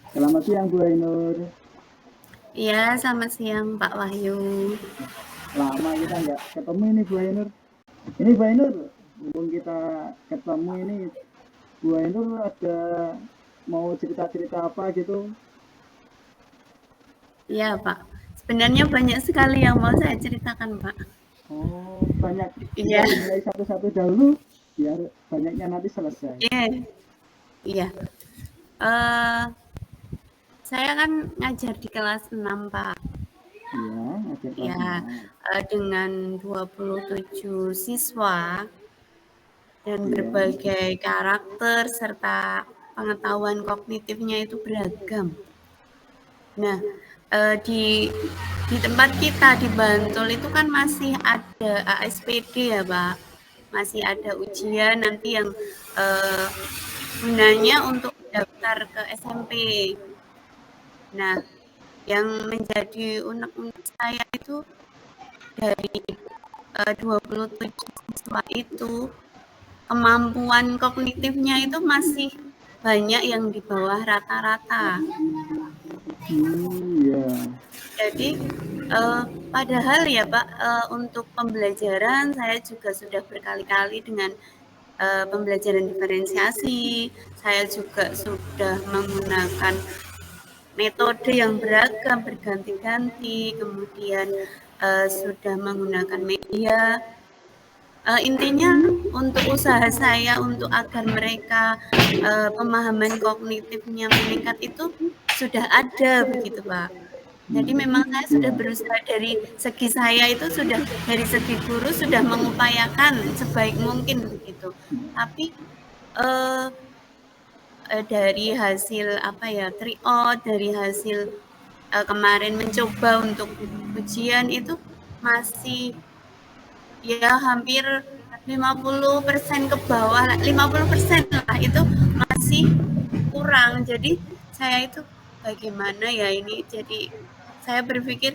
Selamat siang Bu Ainur. Iya, selamat siang Pak Wahyu. Lama kita nggak ketemu ini Bu Ainur. Ini Bu Ainur, mumpung kita ketemu ini, Bu Ainur ada mau cerita-cerita apa gitu? Iya Pak, sebenarnya banyak sekali yang mau saya ceritakan Pak. Oh, banyak. Kita Iya, dimulai satu-satu dahulu, biar banyaknya nanti selesai. iya, iya. Eh, saya kan ngajar di kelas 6 Pak. Iya, ngajar kelas Ya, 6. dengan 27 siswa dan Iya. berbagai karakter serta pengetahuan kognitifnya itu beragam. Nah, di tempat kita di Bantul itu kan masih ada ASPD ya, Pak. Masih ada ujian nanti yang eh, gunanya untuk daftar ke SMP. Nah, yang menjadi unek-unek saya itu dari 27 siswa itu kemampuan kognitifnya itu masih banyak yang di bawah rata-rata. Iya. Jadi, padahal ya Pak, untuk pembelajaran saya juga sudah berkali-kali dengan pembelajaran diferensiasi, saya juga sudah menggunakan metode yang beragam, berganti-ganti, kemudian sudah menggunakan media. Intinya untuk usaha saya untuk agar mereka pemahaman kognitifnya meningkat itu sudah ada begitu Pak. Jadi memang saya sudah Iya. berusaha dari segi saya itu sudah dari segi guru sudah mengupayakan sebaik mungkin begitu. Tapi eh, dari hasil apa ya tryout, dari hasil kemarin mencoba untuk ujian itu masih ya hampir 50% ke bawah, 50% lah itu masih kurang. Jadi saya itu bagaimana ya ini, jadi saya berpikir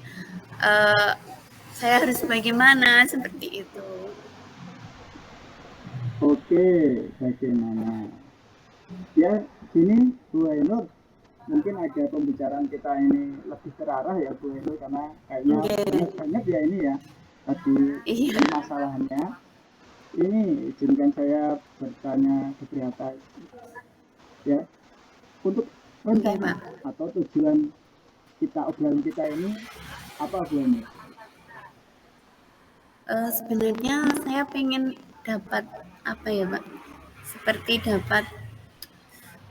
uh, saya harus bagaimana seperti itu. Oke, bagaimana? Ya, sini Bu Ainur, mungkin ada pembicaraan kita ini lebih terarah ya Bu Ainur, karena kayaknya Okay. banyak banget ya ini ya tadi Iya. permasalahannya. Ini izinkan saya bertanya beberapa ya, untuk Okay, rencana Pak. atau tujuan kita obrolan kita ini apa Bu Ainur? Sebenarnya saya pengen dapat apa ya Pak, seperti dapat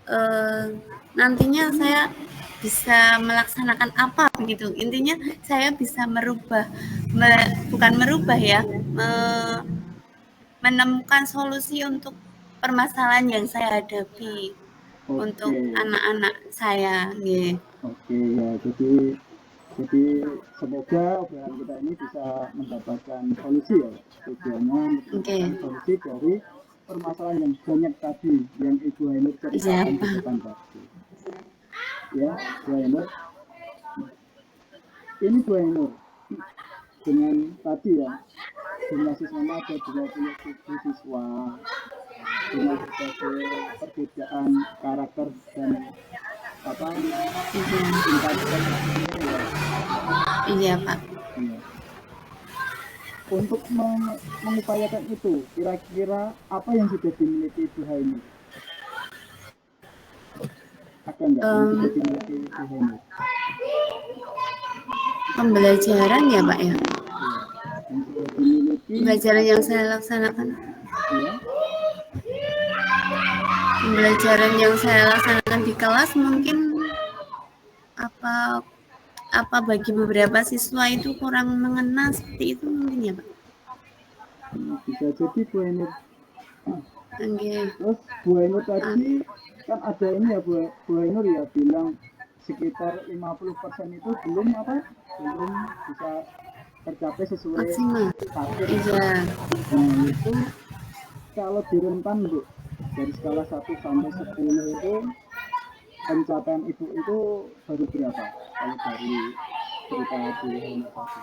uh, nantinya saya bisa melaksanakan apa begitu, intinya saya bisa merubah bukan merubah ya, menemukan solusi untuk permasalahan yang saya hadapi untuk Oke, anak-anak saya gitu. oke ya, jadi semoga obrolan kita ini bisa mendapatkan solusi ya. Tujuannya Oke, mendapatkan solusi dari permasalahan yang banyak tadi yang Ibu Ainur iya ceritakan di Pak. depan tadi. Ya, Bu Ainur. Ini Bu Ainur, dengan tadi ya, jumlah siswanya ada 27 siswa dengan berbagai perbedaan karakter dan apa tingkat kognitifnya ya. Iya Pak. Iya. Untuk mengupayakan itu, kira-kira apa yang sudah dimiliki Ibu Haini? Ada nggak yang sudah Em, dimiliki Ibu Haini? Pembelajaran ya Pak ya. Iya. Yang sudah dimiliki Pembelajaran yang atau saya laksanakan. iya? Pembelajaran yang saya laksanakan di kelas mungkin apa apa bagi beberapa siswa itu kurang mengena seperti itu mungkin ya Pak. Bisa jadi Bu Ainur. Oke. Terus Bu Ainur tadi kan ada ini ya Bu Ainur ya bilang sekitar 50% itu belum bisa tercapai sesuai Maksimal. target. Iya. Nah itu kalau direntang Bu, dari skala 1 sampai 10 itu pencapaian Ibu itu baru berapa? Kalau dari cerita Bu Ainur tadi.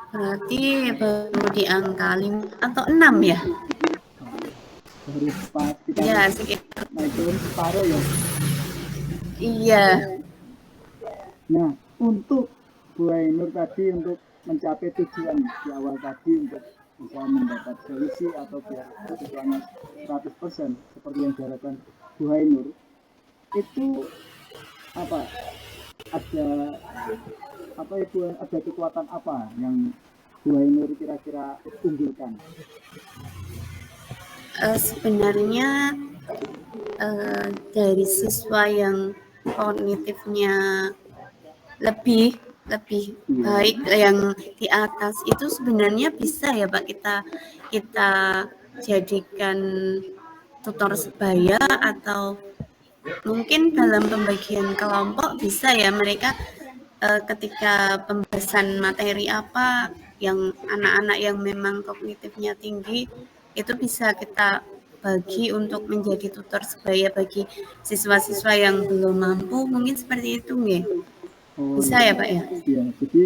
Berarti baru di angka 5 atau 6 ya? Baru pas kita Ya, sekitar. naik turun separuh ya. Iya. Nah, untuk Bu Ainur tadi untuk mencapai tujuan di awal tadi untuk bisa mendapat solusi atau biar tujuannya 100% seperti yang diharapkan Bu Ainur itu apa ada apa Ibu ada kekuatan apa yang Bu Ainur kira-kira unggulkan? Sebenarnya dari siswa yang kognitifnya lebih baik yang di atas itu sebenarnya bisa ya Pak kita jadikan tutor sebaya atau mungkin dalam pembagian kelompok bisa ya mereka ketika pembahasan materi apa yang anak-anak yang memang kognitifnya tinggi itu bisa kita bagi untuk menjadi tutor sebaya bagi siswa-siswa yang belum mampu mungkin seperti itu nggih. Bisa ya Pak ya? Iya, jadi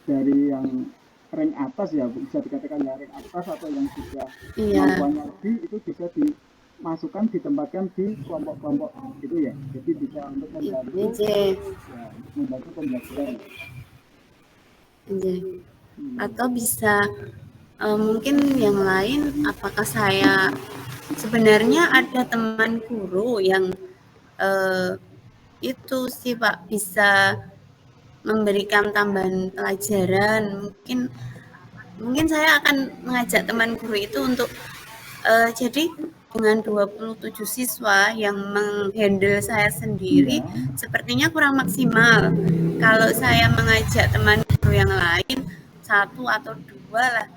dari yang rank atas ya bisa dikatakan ya rank atas atau yang sudah kemampuannya lebih itu bisa dimasukkan ditempatkan di kelompok-kelompok gitu ya, jadi bisa untuk membantu pembelajaran. Atau bisa mungkin yang lain apakah saya sebenarnya ada teman guru yang itu sih Pak bisa memberikan tambahan pelajaran mungkin saya akan mengajak teman guru itu untuk jadi dengan 27 siswa yang menghandle saya sendiri sepertinya kurang maksimal. Kalau saya mengajak teman guru yang lain satu atau dua lah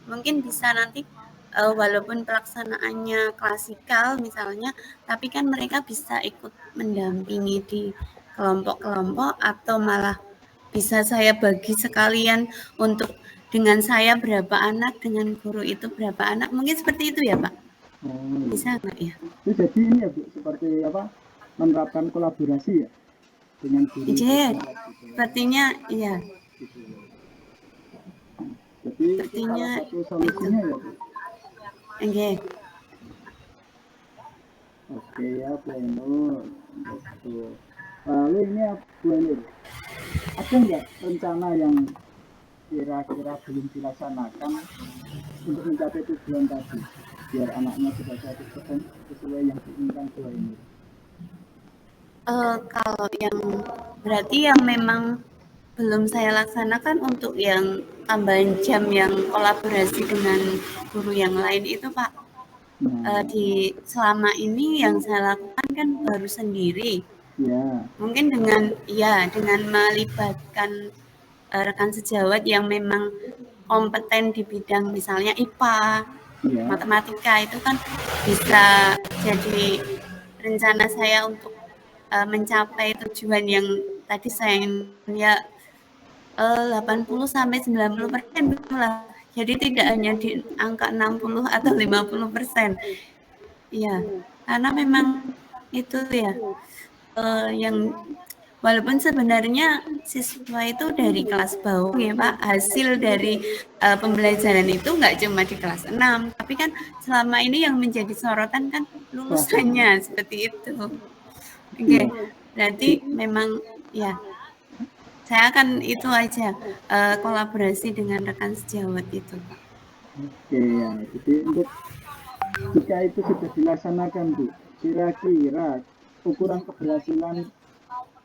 mungkin bisa nanti walaupun pelaksanaannya klasikal misalnya tapi kan mereka bisa ikut mendampingi di kelompok-kelompok atau malah bisa saya bagi sekalian untuk dengan saya berapa anak, dengan guru itu berapa anak, mungkin seperti itu ya Pak? Bisa nggak ya? Itu jadi ini ya Bu, seperti apa menerapkan kolaborasi ya dengan guru. Iya, sepertinya iya. Jadi sepertinya salah satu solusinya itu. Ya Bu. Oke. Oke ya Bu Ainur. Betul. Lalu ini ya Bu Ainur, ada nggak rencana yang kira-kira belum dilaksanakan untuk mencapai tujuan tadi biar anaknya sudah 100% sesuai yang diinginkan Bu Ainur? Kalau yang berarti yang memang belum saya laksanakan untuk yang tambahan jam yang kolaborasi dengan guru yang lain itu Pak. Di selama ini yang saya lakukan kan baru sendiri. Mungkin dengan melibatkan rekan sejawat yang memang kompeten di bidang misalnya IPA, matematika itu kan bisa jadi rencana saya untuk mencapai tujuan yang tadi saya ingin ya 80 sampai 90% lah. Jadi tidak hanya di angka 60 atau 50%. Iya, karena memang itu ya yang walaupun sebenarnya siswa itu dari kelas bawah ya Pak, hasil dari pembelajaran itu nggak cuma di kelas 6, tapi kan selama ini yang menjadi sorotan kan lulusannya seperti itu. Oke, berarti memang ya saya akan itu aja kolaborasi dengan rekan sejawat itu Pak. Oke ya, jadi untuk jika itu sudah dilaksanakan Bu, kira-kira ukuran keberhasilan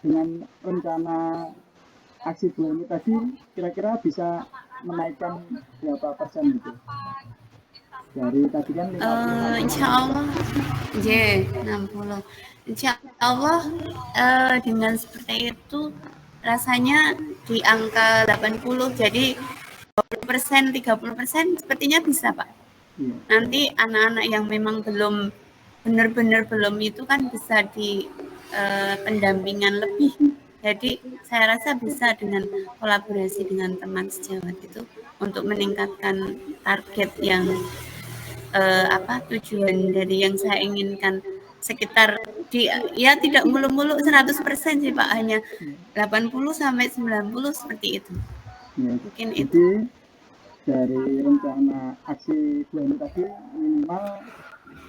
dengan rencana aksi Bu ini tadi kira-kira bisa menaikkan berapa persen gitu? Dari tadi kan 50. Insya Allah, 60. Insya Allah dengan seperti itu rasanya di angka 80. Jadi 20%, 30% sepertinya bisa, Pak. Iya. Nanti anak-anak yang memang belum benar-benar belum itu kan bisa di pendampingan lebih. Jadi saya rasa bisa dengan kolaborasi dengan teman sejawat itu untuk meningkatkan target yang tujuan dari yang saya inginkan sekitar di ya tidak mulu-mulu 100% sih Pak, hanya 80 sampai 90 seperti itu. Ya, Mungkin itu. jadi dari rencana aksi Bu Ainur tadi minimal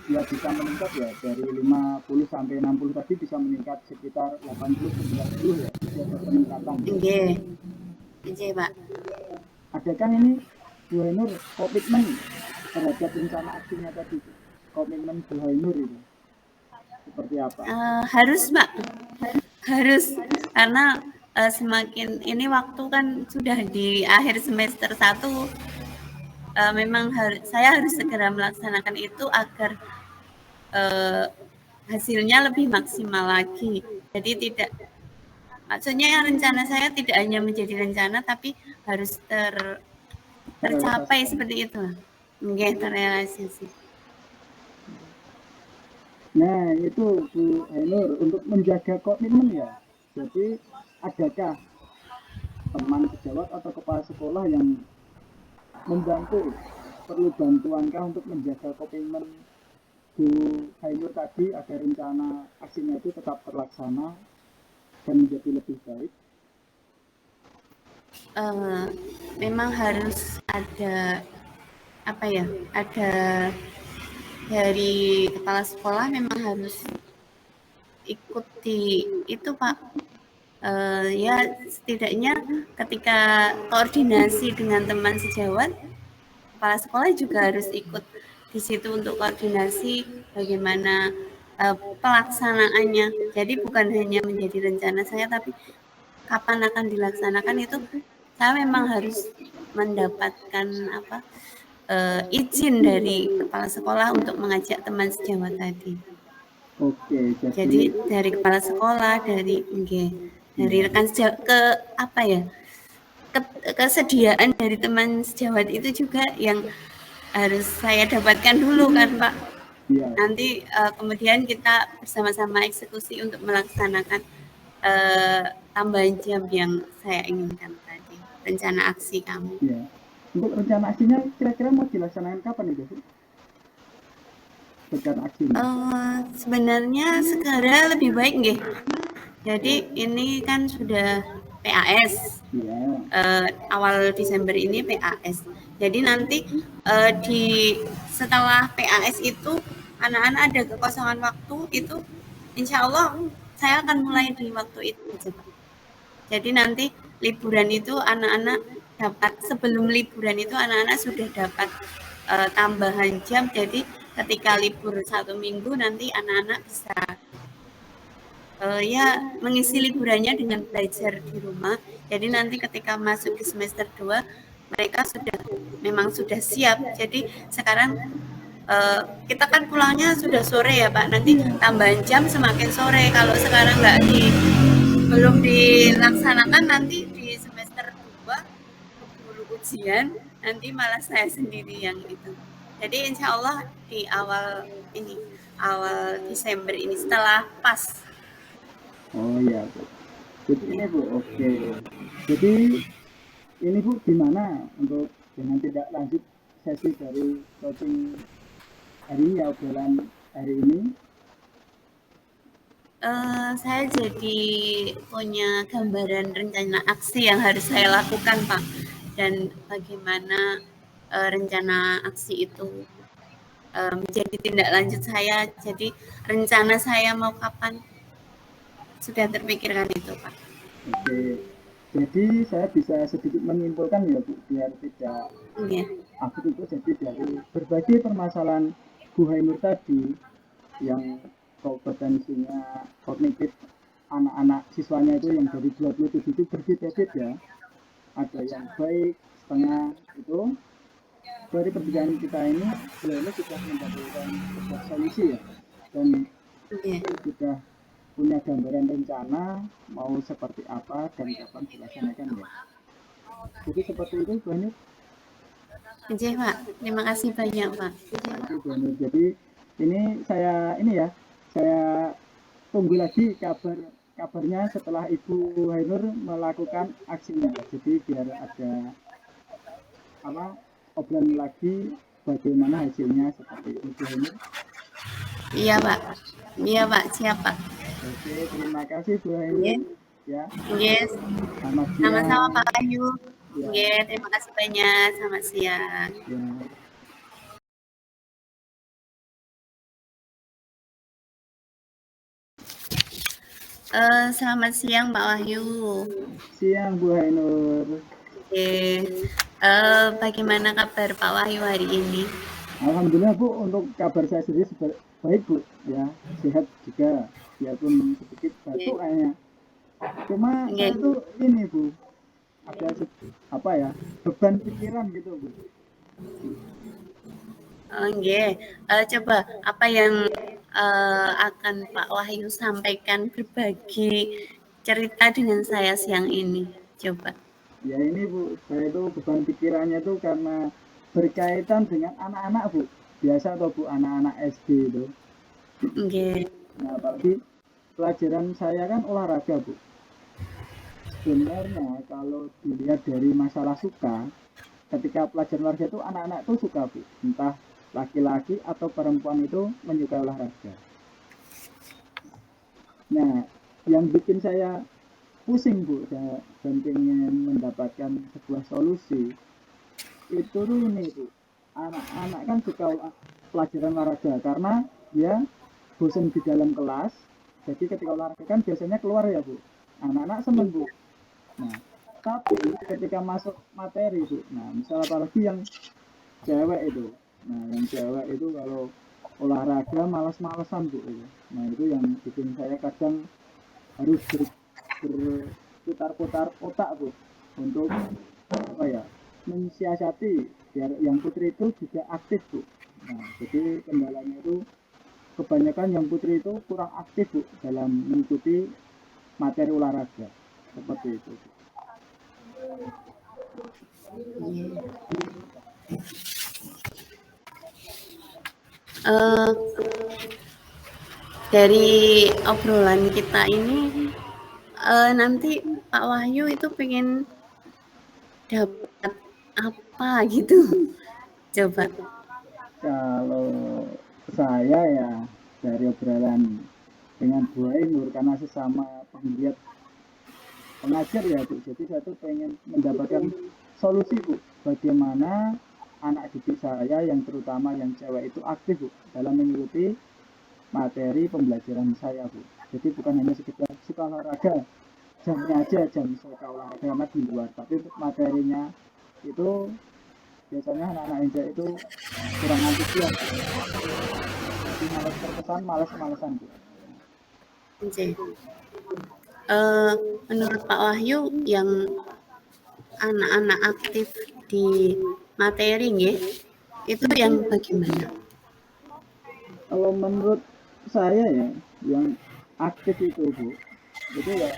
ya bisa meningkat ya dari 50 sampai 60 tadi bisa meningkat sekitar 80 ke 90 ya, ada peningkatan. Nggih. Nggih, Pak. Ada kan ini Bu Ainur komitmen terhadap rencana aksinya tadi, komitmen Bu Ainur itu seperti apa? Harus, Pak. Harus, karena semakin ini waktu kan sudah di akhir semester 1, memang saya harus segera melaksanakan itu agar hasilnya lebih maksimal lagi. Jadi tidak, maksudnya rencana saya tidak hanya menjadi rencana tapi harus tercapai seperti itu. Nggih, terrealisasi. Nah itu Bu Ainur untuk menjaga komitmen ya. Jadi adakah teman sejawat atau kepala sekolah yang membantu, perlu bantuankah untuk menjaga komitmen Bu Ainur tadi agar rencana aksinya itu tetap terlaksana dan menjadi lebih baik? Memang harus ada ada dari kepala sekolah memang harus ikuti itu Pak. Ya setidaknya ketika koordinasi dengan teman sejawat, kepala sekolah juga harus ikut di situ untuk koordinasi bagaimana pelaksanaannya. Jadi bukan hanya menjadi rencana saya, tapi kapan akan dilaksanakan itu saya memang harus mendapatkan izin dari kepala sekolah untuk mengajak teman sejawat tadi. Oke, Jadi dari kepala sekolah, dari rekan sejawat kesediaan dari teman sejawat itu juga yang harus saya dapatkan dulu kan Pak. ya. Nanti kemudian kita bersama-sama eksekusi untuk melaksanakan tambahan jam yang saya inginkan tadi, rencana aksi kami. Ya. Untuk rencana aksinya kira-kira mau dilaksanakan kapan itu? Rencana aksinya? Sebenarnya segera lebih baik nggih. Jadi ini kan sudah PAS. Ya. Awal Desember ini PAS. Jadi nanti setelah PAS itu anak-anak ada kekosongan waktu itu, insya Allah saya akan mulai di waktu itu aja Pak. Jadi nanti liburan itu anak-anak dapat, sebelum liburan itu anak-anak sudah dapat tambahan jam. Jadi ketika libur 1 minggu nanti anak-anak bisa mengisi liburannya dengan belajar di rumah. Jadi nanti ketika masuk ke semester 2 mereka memang sudah siap. Jadi sekarang kita kan pulangnya sudah sore ya Pak. Nanti tambahan jam semakin sore. Kalau sekarang belum dilaksanakan, nanti di semester 2 keburu ujian, nanti malah saya sendiri yang itu. Jadi insya Allah di awal Desember ini setelah PAS. Oh iya, jadi ini Bu, oke. Jadi ini Bu, gimana untuk dengan tidak lanjut sesi dari coaching hari ini ya, obrolan hari ini? Saya jadi punya gambaran rencana aksi yang harus saya lakukan Pak, dan bagaimana rencana aksi itu menjadi tindak lanjut saya. Jadi rencana saya mau kapan sudah terpikirkan itu Pak. Oke, jadi saya bisa sedikit menyimpulkan ya Bu, biar tidak aku itu, jadi dari berbagai permasalahan Bu Ainur tadi yang kompetensinya kognitif anak-anak siswanya itu yang dari 27 itu berbeda-beda, ada yang baik setengah itu. Dari perbincangan kita ini beliau sudah mendapatkan sebuah solusi ya, dan sudah punya gambaran rencana mau seperti apa dan kapan dilaksanakan ya. Jadi seperti itu Bu Ainur. Nggih, Pak. Terima kasih banyak, Pak. Nah, itu Bu Ainur. Jadi ini ya, saya tunggu lagi kabarnya setelah Ibu Ainur melakukan aksinya. Jadi biar ada apa obrolan lagi bagaimana hasilnya seperti itu Bu Ainur. Iya, Pak. Iya, Pak. Siap, Pak. Oke, terima kasih Bu Ainur. Nggih. Ya, Nggih. selamat Sama-sama, siang. Pak Ayu. Ya, Nggih, terima kasih banyak. Selamat siang. ya. Selamat siang, Pak Wahyu. Siang Bu Ainur. Oke. Bagaimana kabar Pak Wahyu hari ini? Alhamdulillah Bu, untuk kabar saya sendiri baik Bu, ya sehat juga, biarpun sedikit batuk Nggih. kayaknya. Cuma saya Nggih. tuh ini Bu, ada apa ya, beban pikiran gitu Bu. Nggih. Coba apa yang akan Pak Wahyu sampaikan berbagi cerita dengan saya siang ini? Coba. Ya ini Bu, saya itu beban pikirannya tuh karena berkaitan dengan anak-anak Bu. Biasa atau Bu, anak-anak SD itu. Nggih. Nah, apalagi pelajaran saya kan olahraga Bu. Sebenarnya kalau dilihat dari masalah suka, ketika pelajaran olahraga itu anak-anak tuh suka Bu. Entah laki-laki atau perempuan itu menyukai olahraga. Nah, yang bikin saya pusing Bu dan ingin mendapatkan sebuah solusi itu tuh ini Bu, anak-anak kan suka pelajaran olahraga karena dia bosan di dalam kelas, jadi ketika olahraga kan biasanya keluar ya Bu, anak-anak seneng Bu. Nah, tapi ketika masuk materi Bu, nah misal apalagi yang cewek itu, nah yang cewek itu kalau olahraga malas-malesan Bu itu. Nah itu yang bikin saya kadang harus berputar-putar otak Bu untuk apa ya, mensiasati biar yang putri itu juga aktif Bu. Nah jadi kendalanya itu kebanyakan yang putri itu kurang aktif Bu dalam mengikuti materi olahraga seperti itu Bu. Eh, dari obrolan kita ini nanti Pak Wahyu itu pengen dapat apa gitu? Coba. Kalau saya ya dari obrolan dengan Bu Ainur karena sesama penggiat pengajar ya Bu, jadi saya tuh pengen mendapatkan solusi Bu, bagaimana anak didik saya yang terutama yang cewek itu aktif Bu dalam mengikuti materi pembelajaran saya Bu. Jadi bukan hanya sekedar suka olahraga, jamnya aja jam suka olahraga karena di luar, tapi untuk materinya itu biasanya anak-anak yang cewek itu kurang antusias, jadi malas terkesan malas-malesan Bu. Oke. Menurut Pak Wahyu yang anak-anak aktif di materi nggih, itu yang bagaimana? Kalau menurut saya ya, yang aktif itu Bu, itu ya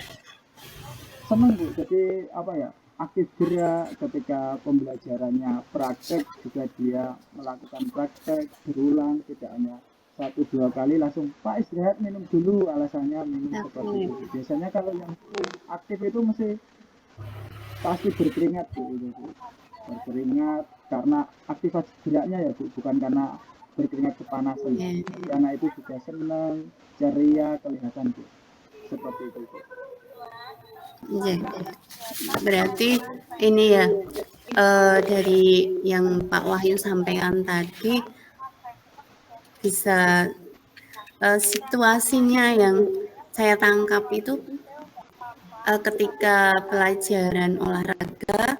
seneng Bu. Jadi apa ya, aktif gerak ketika pembelajarannya praktek juga dia melakukan praktek berulang, tidak hanya satu dua kali langsung Pak istirahat minum dulu, alasannya minum seperti Oke. itu. Biasanya kalau yang aktif itu mesti pasti berkeringat Bu, itu Bu. Berkeringat karena aktivitas geraknya ya Bu, bukan karena berkeringat kepanasan. Oke. Karena itu juga senang, ceria kelihatan Bu. Seperti itu Bu. Oke. Berarti ini ya dari yang Pak Wahyu sampaikan tadi bisa situasinya yang saya tangkap itu ketika pelajaran olahraga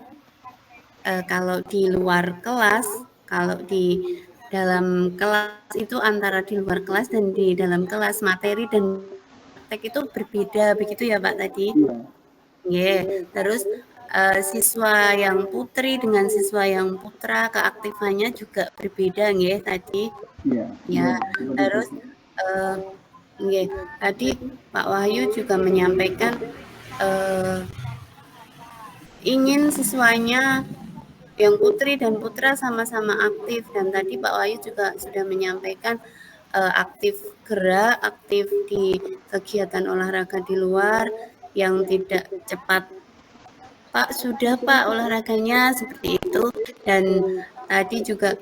kalau di luar kelas, kalau di dalam kelas itu antara di luar kelas dan di dalam kelas materi dan praktek itu berbeda begitu ya Pak tadi? Iya, Yeah. Terus siswa yang putri dengan siswa yang putra keaktifannya juga berbeda nggih tadi. iya, Ya. iya, seperti itu Terus Bu. nggih, tadi Pak Wahyu juga menyampaikan ingin siswanya yang putri dan putra sama-sama aktif, dan tadi Pak Wahyu juga sudah menyampaikan aktif gerak, aktif di kegiatan olahraga di luar yang tidak cepat. Pak, sudah Pak olahraganya seperti itu, dan tadi juga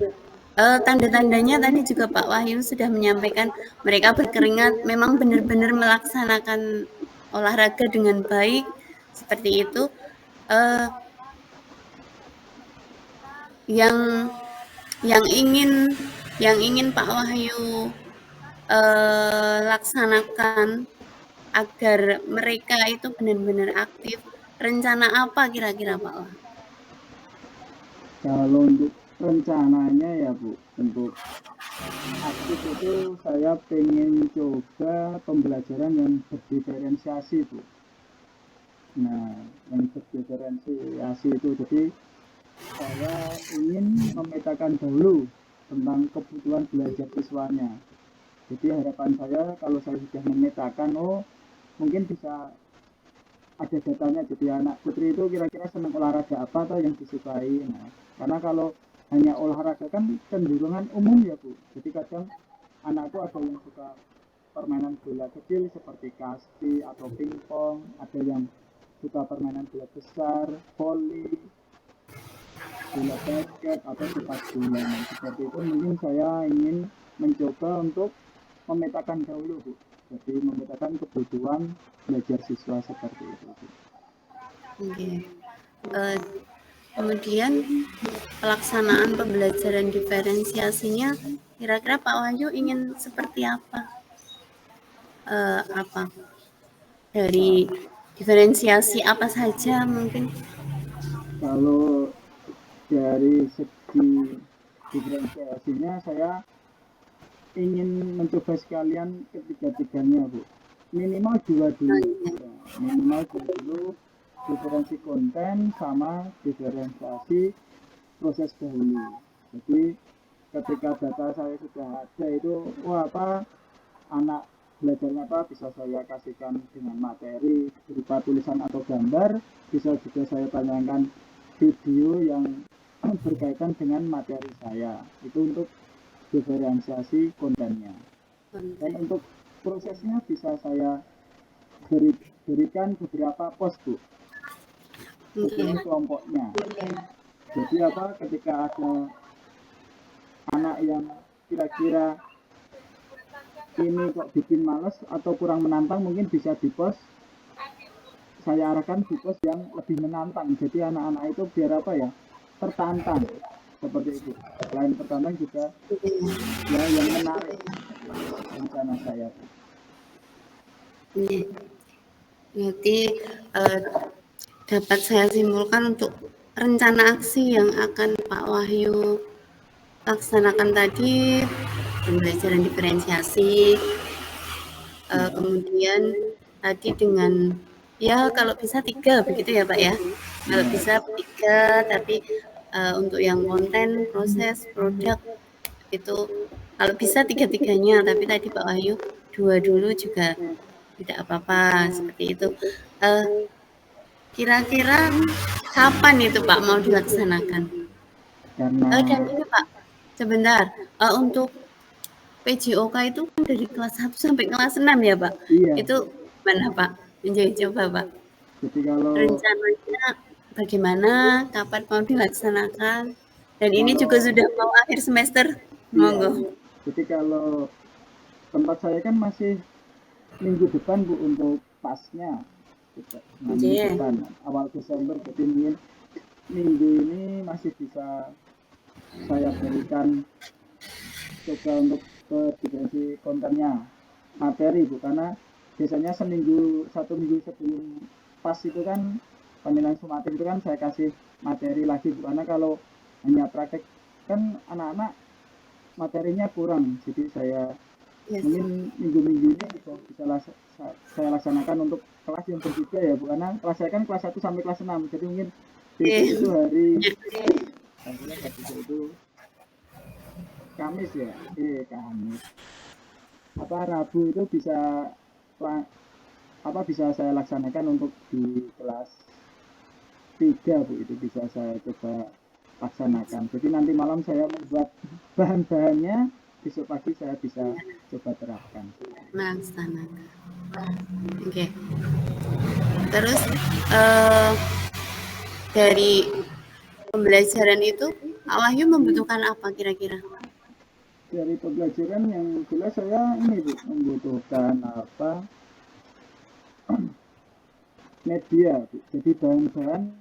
tanda-tandanya tadi juga Pak Wahyu sudah menyampaikan mereka berkeringat, memang benar-benar melaksanakan olahraga dengan baik seperti itu. Yang ingin Pak Wahyu laksanakan agar mereka itu benar-benar aktif, rencana apa kira-kira Pak Wahyu? Kalau untuk rencananya ya Bu, untuk aktif itu saya pengen coba pembelajaran yang berdiferensiasi Bu. Nah, yang berdiferensiasi itu jadi saya ingin memetakan dahulu tentang kebutuhan belajar siswanya. Jadi harapan saya kalau saya sudah memetakan, oh mungkin bisa ada datanya, jadi anak putri itu kira-kira senang olahraga apa atau yang disukai. Nah, karena kalau hanya olahraga kan cenderungan umum ya Bu, jadi kadang anakku ada yang suka permainan bola kecil seperti kasti atau pingpong, ada yang suka permainan bola besar, volley, bola basket atau sepak bola. Nah, seperti itu mungkin saya ingin mencoba untuk memetakan dahulu Bu, jadi memetakan kebutuhan belajar siswa seperti itu Bu. Oke. Kemudian pelaksanaan pembelajaran diferensiasinya kira-kira Pak Wahyu ingin seperti apa? Apa dari diferensiasi apa saja mungkin? Kalau dari segi diferensiasinya saya ingin mencoba sekalian ketiga-tiganya Bu, minimal dua dulu ya, minimal dua dulu, diferensi konten sama diferensiasi proses dahulu. Jadi ketika data saya sudah ada itu, wah apa anak belajarnya apa bisa saya kasihkan dengan materi berupa tulisan atau gambar, bisa juga saya tanyakan video yang berkaitan dengan materi saya, itu untuk diferensiasi kontennya. Dan untuk prosesnya bisa saya berikan beberapa pos Bu, begini kelompoknya. Jadi apa, ketika ada anak yang kira-kira ini kok bikin males atau kurang menantang, mungkin bisa di pos, saya arahkan di pos yang lebih menantang, jadi anak-anak itu biar apa ya, tertantang seperti itu. Selain tertantang juga ya yang menarik rencana saya. Berarti dapat saya simpulkan untuk rencana aksi yang akan Pak Wahyu laksanakan tadi, pembelajaran diferensiasi, kemudian tadi dengan ya kalau bisa 3 begitu ya Pak ya, kalau bisa 3, tapi untuk yang konten, proses, produk itu kalau bisa 3-3-nya, tapi tadi Pak Wahyu 2 dulu juga tidak apa-apa seperti itu. Kira-kira kapan itu Pak mau dilaksanakan? Karena Dan ini Pak, sebentar, untuk PJOK itu kan dari kelas 1 sampai kelas 6 ya Pak? iya, Itu mana Pak? Menjadi coba Pak. jadi kalau Rencananya bagaimana? Kapan mau dilaksanakan? Dan ini juga kalau sudah mau akhir semester. iya, Monggo. jadi kalau tempat saya kan masih minggu depan Bu untuk pasnya. Nah, minggu Oke. depan awal Desember, jadi mungkin minggu ini masih bisa saya berikan coba untuk verifikasi kontennya materi Bu, karena biasanya satu minggu sebelum pas itu kan penilaian sumatif itu kan saya kasih materi lagi Bu, karena kalau hanya praktek kan anak-anak materinya kurang, jadi saya Yes. mungkin minggu-minggu ini bisa saya laksanakan untuk kelas yang berbeda ya Bu, karena kelas saya kan kelas 1 sampai kelas 6, jadi mungkin besok itu hari itu Kamis ya, Kamis apa Rabu itu bisa bisa saya laksanakan untuk di kelas 3 Bu, itu bisa saya coba laksanakan. Jadi nanti malam saya membuat bahan-bahannya, besok pagi saya bisa coba terapkan. Melaksanakan. Oke. Terus dari pembelajaran itu Pak Wahyu membutuhkan apa kira-kira? Dari pembelajaran yang jelas saya ini Bu, membutuhkan apa media Bu. Jadi bahan-bahan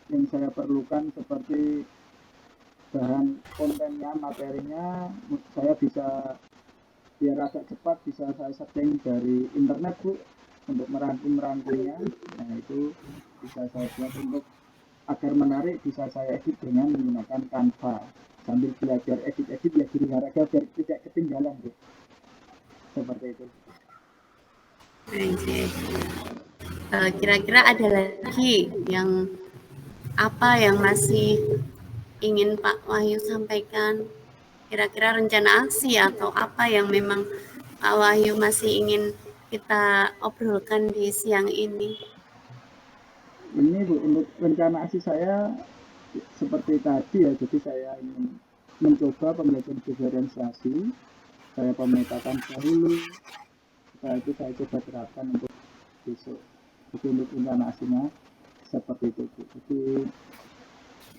yang saya perlukan seperti bahan kontennya, materinya, saya bisa biar agak cepat bisa saya setting dari internet Bu untuk merangkumnya. Nah itu bisa saya buat untuk agar menarik, bisa saya edit dengan menggunakan Canva sambil belajar edit-edit ya guru harga biar tidak ketinggalan Bu. Seperti itu. Kira-kira ada lagi yang apa yang masih ingin Pak Wahyu sampaikan? Kira-kira rencana aksi atau apa yang memang Pak Wahyu masih ingin kita obrolkan di siang ini? Ini Bu, untuk rencana aksi saya seperti tadi ya, jadi saya ingin mencoba pembelajaran diferensiasi, saya pemetakan dahulu, setelah itu saya coba terapkan untuk besok. Jadi untuk rencana aksinya seperti itu Bu. Jadi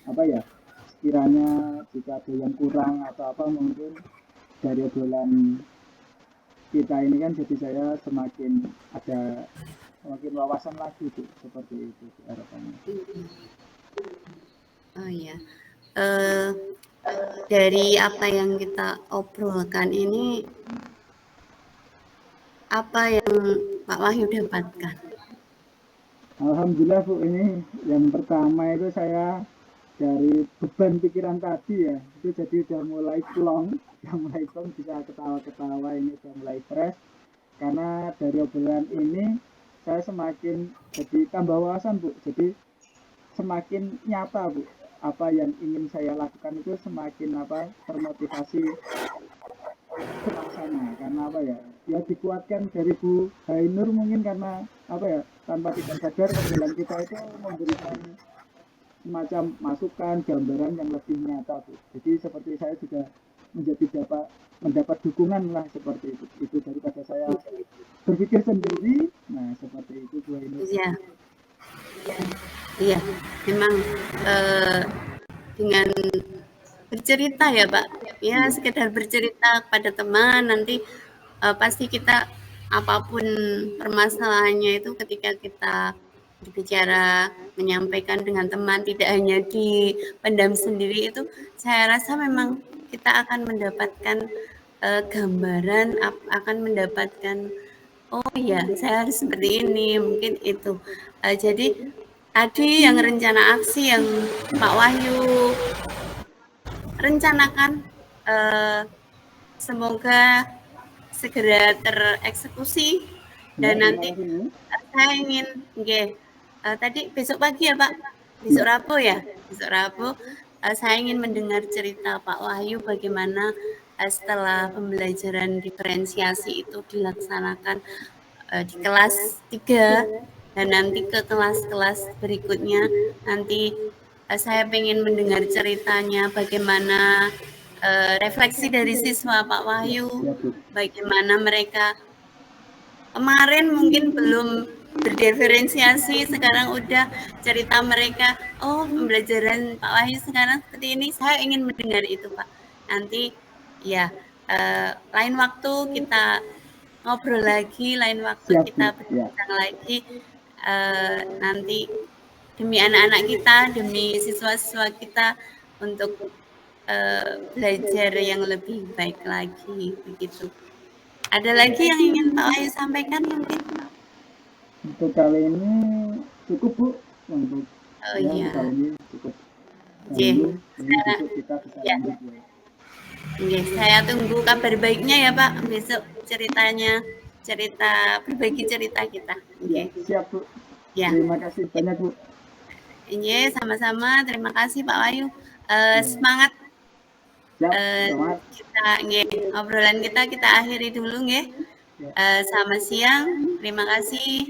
apa ya, sekiranya jika ada yang kurang atau apa mungkin dari obrolan kita ini kan jadi saya semakin wawasan lagi Bu, seperti itu harapannya. Oh iya, dari apa yang kita obrolkan ini, apa yang Pak Wahyu dapatkan? Alhamdulillah Bu, ini yang pertama itu saya dari beban pikiran tadi ya, itu jadi udah mulai plong bisa ketawa-ketawa, ini udah mulai fresh karena dari obrolan ini saya semakin jadi tambah wawasan Bu, jadi semakin nyata Bu, apa yang ingin saya lakukan itu semakin termotivasi terlaksana karena apa ya dikuatkan dari Bu Hainur mungkin karena apa ya tanpa tidak sadar obrolan kita itu memberikan semacam masukan gambaran yang lebih nyata Bu. Jadi seperti saya juga mendapat dukungan lah seperti itu daripada saya berpikir sendiri. Nah seperti itu Bu Hainur. Iya, memang dengan bercerita ya Pak, ya sekedar bercerita kepada teman, nanti pasti kita apapun permasalahannya itu ketika kita berbicara, menyampaikan dengan teman, tidak hanya dipendam sendiri, itu saya rasa memang kita akan mendapatkan gambaran, akan mendapatkan oh iya saya harus seperti ini, mungkin itu. Jadi tadi yang rencana aksi yang Pak Wahyu rencanakan, semoga segera tereksekusi dan nanti saya ingin tadi besok pagi ya Pak, besok Rabu ya, besok Rabu saya ingin mendengar cerita Pak Wahyu bagaimana setelah pembelajaran diferensiasi itu dilaksanakan di kelas 3 dan nanti ke kelas-kelas berikutnya. Nanti saya ingin mendengar ceritanya bagaimana refleksi dari siswa Pak Wahyu, bagaimana mereka kemarin mungkin belum berdiferensiasi, sekarang udah cerita mereka, oh pembelajaran Pak Wahyu sekarang seperti ini, saya ingin mendengar itu Pak. Nanti ya lain waktu kita ngobrol lagi, lain waktu kita berbincang lagi, nanti demi anak-anak kita, demi siswa-siswa kita untuk belajar yang lebih baik lagi, begitu. Ada lagi yang ingin Pak Wahyu sampaikan mungkin? Untuk kali ini cukup Bu, untuk kali ini cukup. Besok kita bisa lanjut ya. Saya tunggu kabar baiknya ya Pak, besok berbagi cerita kita. Siap Bu. Terima kasih banyak Bu. Sama-sama, terima kasih Pak Wahyu. Semangat. Kita obrolan kita akhiri dulu nggih. Selamat siang, terima kasih.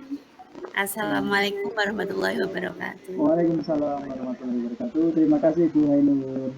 Assalamualaikum warahmatullahi wabarakatuh. Waalaikumsalam warahmatullahi wabarakatuh. Terima kasih Bu Ainur.